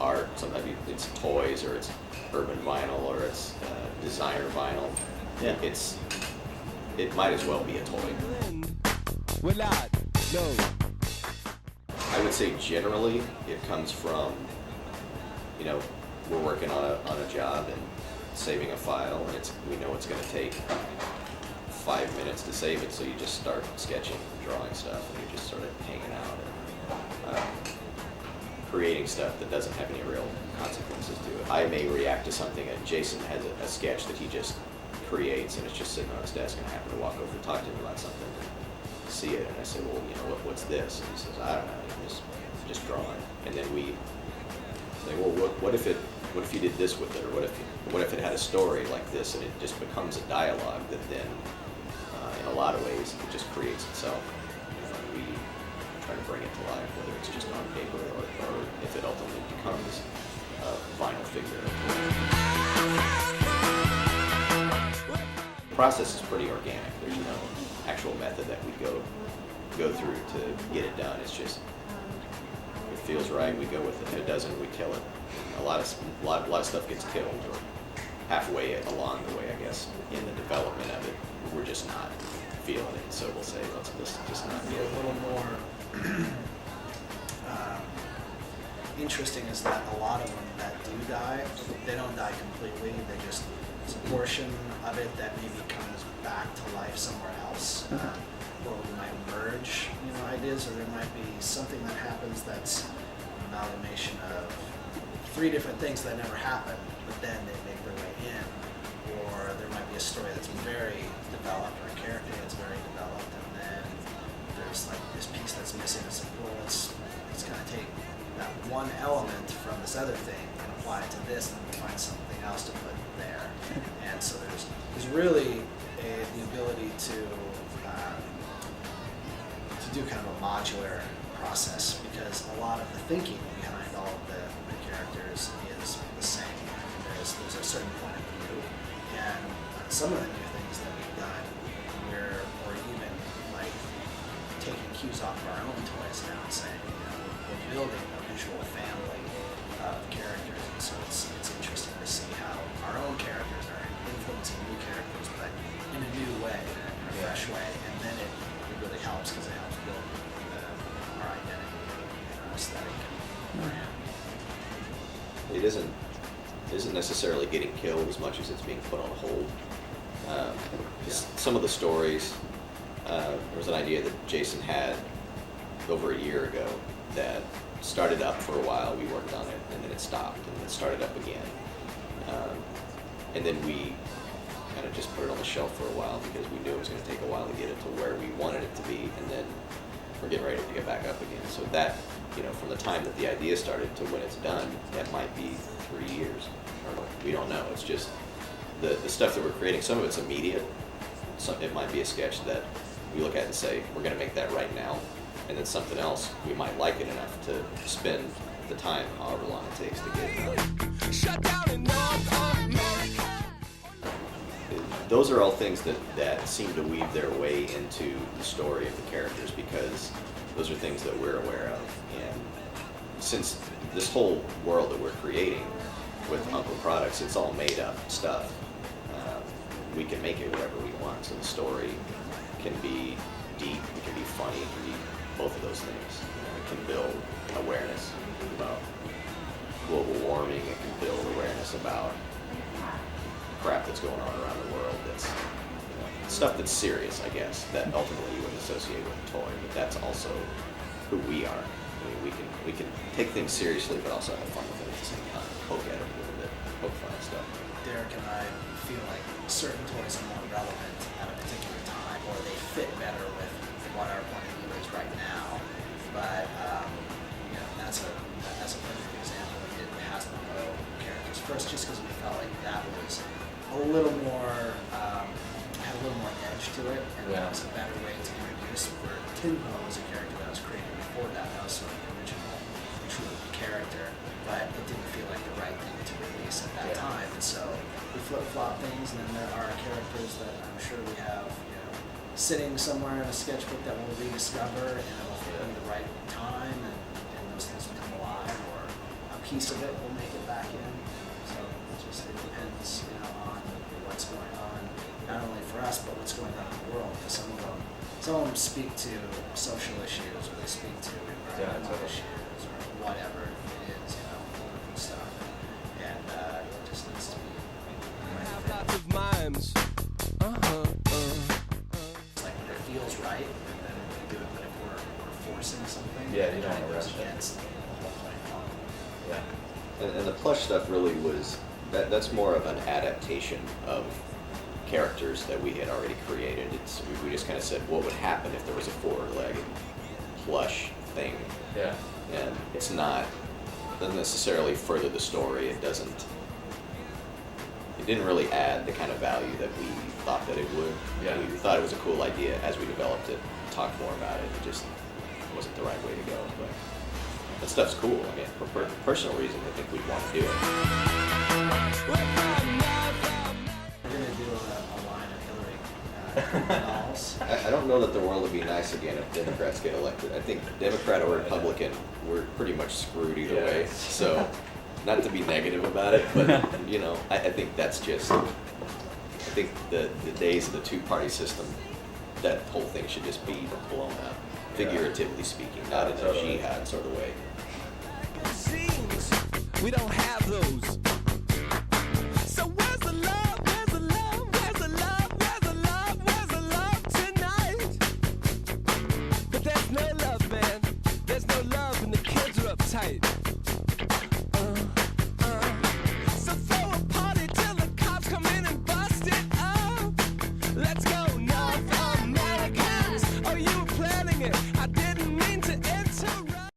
art, sometimes it's toys, or it's urban vinyl, or it's designer vinyl. Yeah. It might as well be a toy. We're not. No. I would say generally it comes from, we're working on a job and saving a file, and we know it's going to take 5 minutes to save it, so you just start sketching, drawing stuff, and you're just sort of hanging out and creating stuff that doesn't have any real consequences to it. I may react to something, and Jason has a sketch that he just creates, and it's just sitting on his desk, and I happen to walk over and talk to him about something and see it, and I say, well, what's this? And he says, I don't know, just drawing. And then we say, well, what if you did this with it, or what if it had a story like this, and it just becomes a dialogue that then, in a lot of ways, it just creates itself. We try to bring it to life, whether it's just on paper or if it ultimately becomes a vinyl figure. The process is pretty organic. There's no actual method that we go through to get it done. It's just, if it feels right, we go with it. If it doesn't, we kill it. A lot of stuff gets killed or halfway along the way, I guess, in the development of it. We're just not feeling it, so we'll say, let's just not be do a it. little more interesting is that a lot of them that do die, they don't die completely. They just, it's a portion of it that maybe comes back to life somewhere else, or we might merge, ideas, or there might be something that happens that's an amalgamation of 3 different things that never happened, but then they make their way in. Or there might be a story that's very developed, or a character that's very developed, and then there's like this piece that's missing. It's like, well, let's kind of take that one element from this other thing and apply it to this, and then we'll find something else to put there. And so there's really the ability to do kind of a modular process, because a lot of the thinking behind all of the characters is the same. There's a certain point of view, and some of the new things that we've done, we're even like taking cues off of our own toys now and saying, we're building a visual family of characters, and so it's interesting to see how our own characters are influencing new characters, but in a new way, in a fresh way, and then it really helps because it helps build our identity and our aesthetic and brand. It isn't necessarily getting killed as much as it's being put on hold. Some of the stories, there was an idea that Jason had over a year ago that started up for a while. We worked on it, and then it stopped, and then it started up again. And then we kind of just put it on the shelf for a while because we knew it was going to take a while to get it to where we wanted it to be, and then we're getting ready to get back up again. So that, from the time that the idea started to when it's done, that might be 3 years. Or we don't know. It's just the stuff that we're creating. Some of it's immediate. It might be a sketch that we look at and say, we're going to make that right now. And then something else, we might like it enough to spend the time, however long it takes to get it done. Shut down in North America. Those are all things that seem to weave their way into the story of the characters, because those are things that we're aware of. And since this whole world that we're creating with Uncle Products, it's all made up stuff. We can make it whatever we want. So the story can be deep, it can be funny, it can be both of those things. It can build awareness about global warming, it can build awareness about crap that's going on around the world that's stuff that's serious, I guess, that ultimately you would associate with a toy, but that's also who we are. I mean, we can take things seriously but also have fun with it at the same time, poke at it a little bit, poke fun at stuff. Derek and I feel like certain toys are more relevant at a particular time, or they fit better with what our point of view is right now. But that's a perfect example. We did the Hasbro characters first, just because we felt like that was a little more had a little more edge to it, and that was a better way to introduce. Where Tinbo was a character that was created before that. That was sort of the original true character, but it didn't feel like the right thing to release at that time. And so we flip-flop things, and then there are characters that I'm sure we have, sitting somewhere in a sketchbook that we'll rediscover, and it'll fit in the right time, and those things will come alive or piece of it will make it back in. So it depends, you know, on what's going on, not only for us, but what's going on in the world. Because some of them speak to social issues, or they speak to environmental issues, or whatever it is, you know, and stuff. And it just needs to be. Have lots of mimes. It's like when it feels right, and then we do it. But if we're forcing something, Yeah, then you it don't kind of wanna goes rush it. against the whole point. Yeah. And the plush stuff really was, that's more of an adaptation of characters that we had already created. We just kind of said what would happen if there was a four-legged plush thing. Yeah. And it's not, doesn't necessarily further the story. It didn't really add the kind of value that we thought that it would. Yeah. We thought it was a cool idea as we developed it, talked more about it. It just wasn't the right way to go. But that stuff's cool. I mean, for personal reasons, I think we'd want to do it. We're gonna do a line of Hillary dolls. I don't know that the world would be nice again if Democrats get elected. I think Democrat or Republican, we're pretty much screwed either Yeah. way. So, not to be negative about it, but you know, I think that's just. I think the days of the two-party system, that whole thing should just be blown up, figuratively speaking, not in a Totally. jihad sort of way. We don't have those. So where's the love? Where's the love? Where's the love? Where's the love? Where's the love tonight? But there's no love, man. There's no love and the kids are uptight.